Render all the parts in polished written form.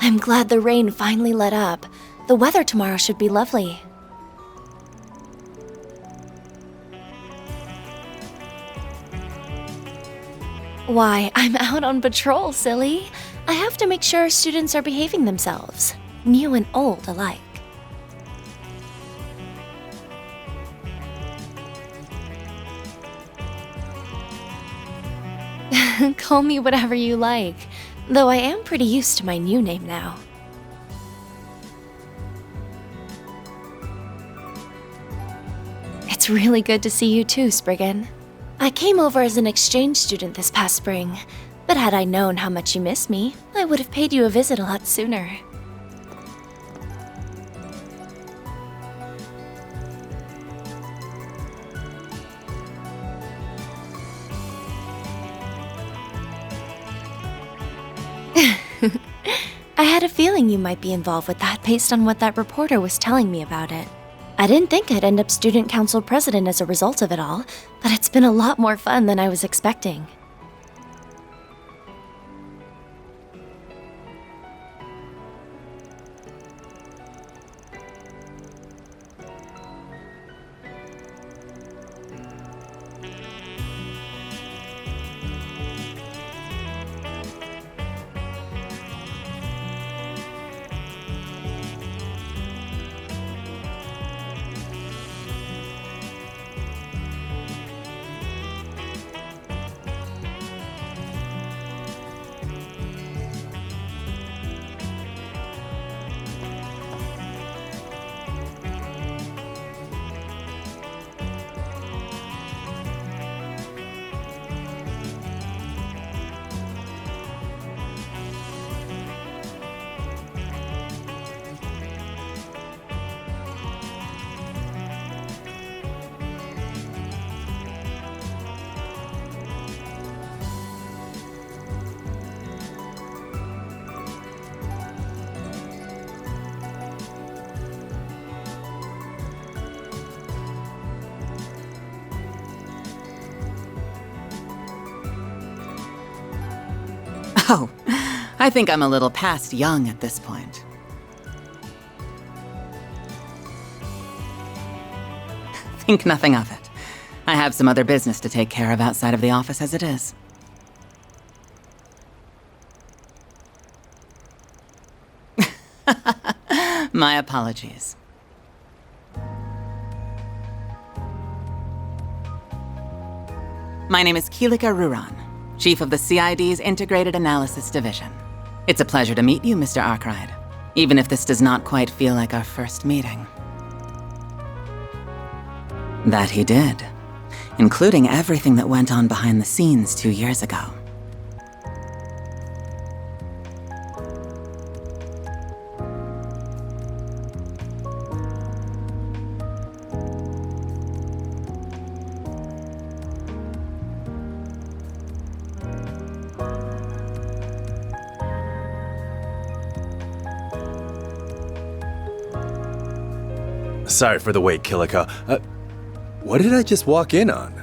I'm glad the rain finally let up. The weather tomorrow should be lovely. Why, I'm out on patrol, silly. I have to make sure students are behaving themselves, new and old alike. Call me whatever you like, though I am pretty used to my new name now. It's really good to see you too, Spriggan. I came over as an exchange student this past spring, but had I known how much you miss me, I would have paid you a visit a lot sooner. I had a feeling you might be involved with that based on what that reporter was telling me about it. I didn't think I'd end up student council president as a result of it all, but it's been a lot more fun than I was expecting. Oh, I think I'm a little past young at this point. Think nothing of it. I have some other business to take care of outside of the office as it is. My apologies. My name is Kilika Ruran, Chief of the CID's Integrated Analysis Division. It's a pleasure to meet you, Mr. Arkwright, even if this does not quite feel like our first meeting. That he did, including everything that went on behind the scenes 2 years ago. Sorry for the wait, Kilika. What did I just walk in on?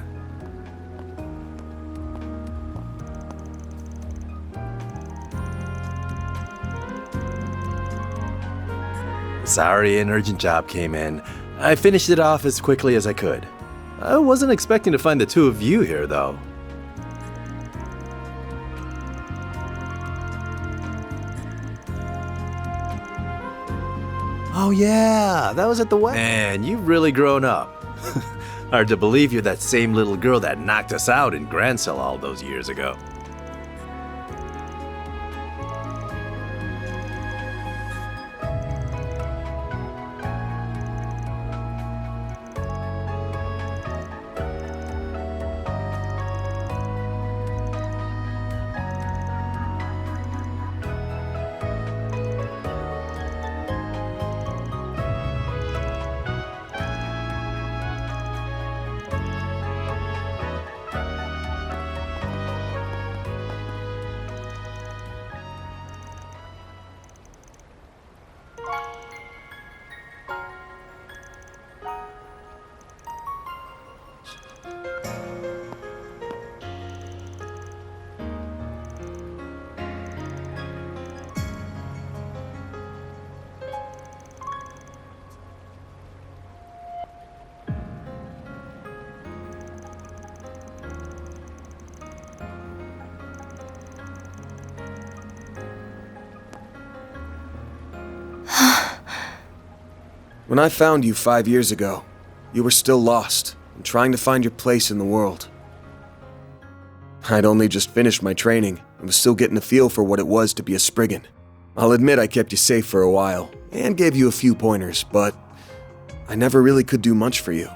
Sorry, an urgent job came in. I finished it off as quickly as I could. I wasn't expecting to find the two of you here, though. Oh yeah, that was at the wedding. Man, you've really grown up. Hard to believe you're that same little girl that knocked us out in Grancel all those years ago. When I found you 5 years ago, you were still lost and trying to find your place in the world. I'd only just finished my training and was still getting a feel for what it was to be a Spriggan. I'll admit I kept you safe for a while and gave you a few pointers, but I never really could do much for you.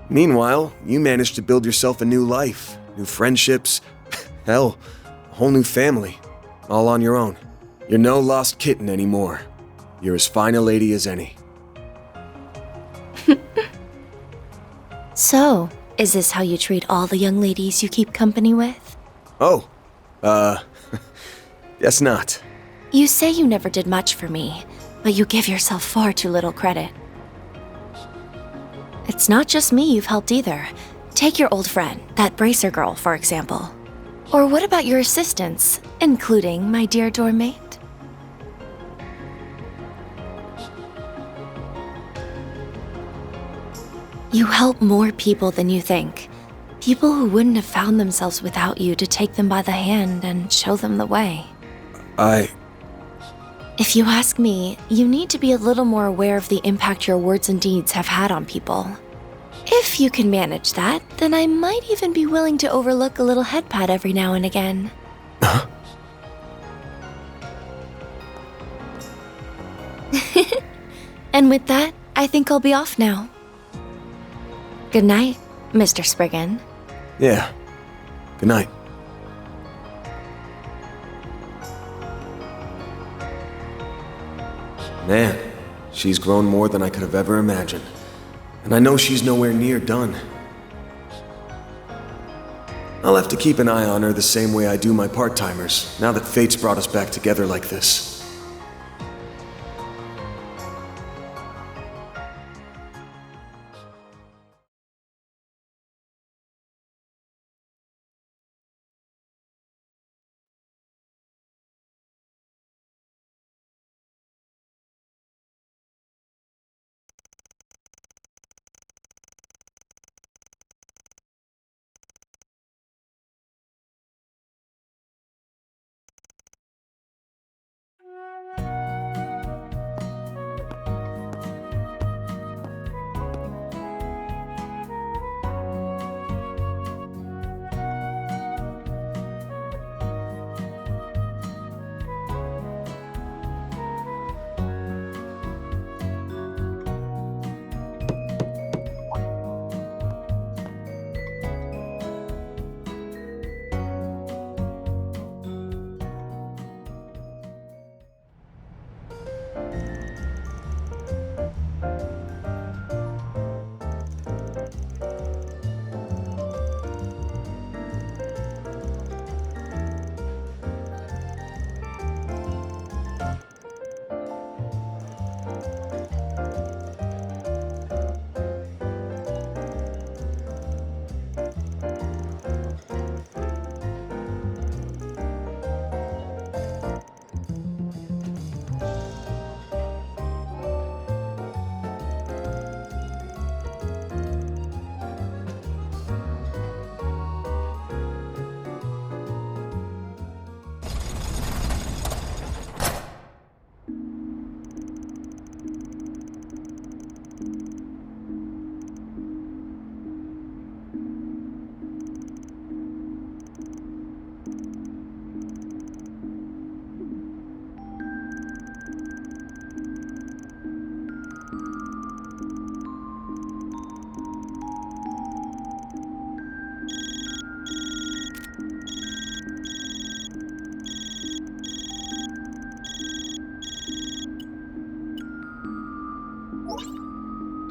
Meanwhile, you managed to build yourself a new life, new friendships, hell, a whole new family, all on your own. You're no lost kitten anymore. You're as fine a lady as any. So, is this how you treat all the young ladies you keep company with? Oh, guess not. You say you never did much for me, but you give yourself far too little credit. It's not just me you've helped either. Take your old friend, that bracer girl, for example. Or what about your assistants, including my dear dorm mate? You help more people than you think. People who wouldn't have found themselves without you to take them by the hand and show them the way. If you ask me, you need to be a little more aware of the impact your words and deeds have had on people. If you can manage that, then I might even be willing to overlook a little head pat every now and again. And with that, I think I'll be off now. Good night, Mr. Spriggan. Yeah. Good night. Man, she's grown more than I could have ever imagined. And I know she's nowhere near done. I'll have to keep an eye on her the same way I do my part-timers, now that fate's brought us back together like this.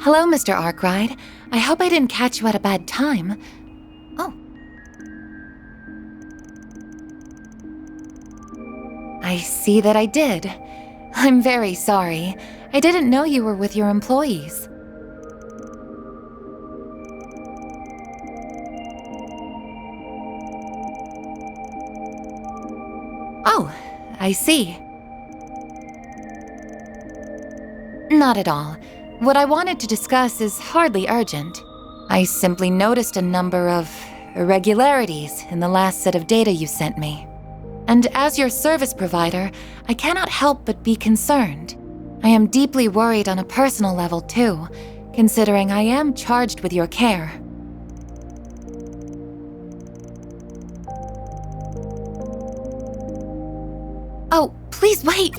Hello, Mr. Arkwright. I hope I didn't catch you at a bad time. Oh. I see that I did. I'm very sorry. I didn't know you were with your employees. Oh, I see. Not at all. What I wanted to discuss is hardly urgent. I simply noticed a number of irregularities in the last set of data you sent me. And as your service provider, I cannot help but be concerned. I am deeply worried on a personal level, too, considering I am charged with your care. Oh, please wait!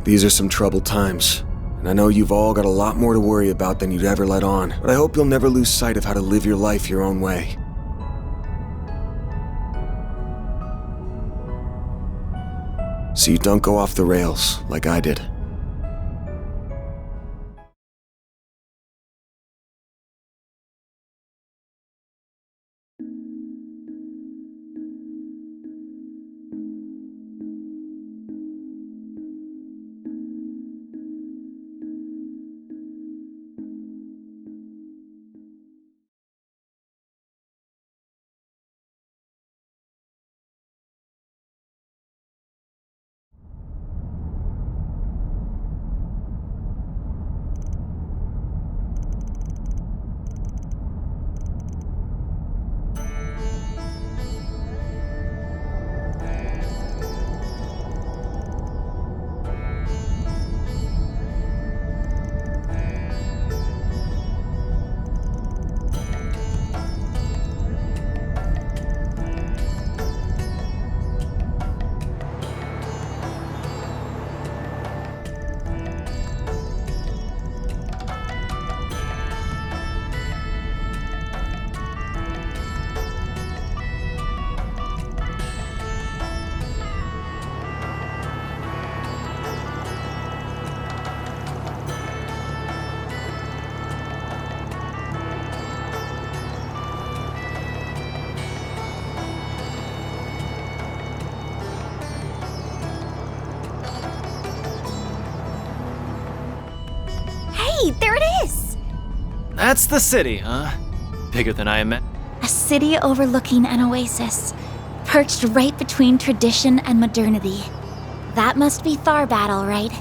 These are some troubled times, and I know you've all got a lot more to worry about than you'd ever let on, but I hope you'll never lose sight of how to live your life your own way. So you don't go off the rails like I did. Hey, there it is! That's the city, huh? Bigger than I imagined. A city overlooking an oasis, perched right between tradition and modernity. That must be Tharbad, all right.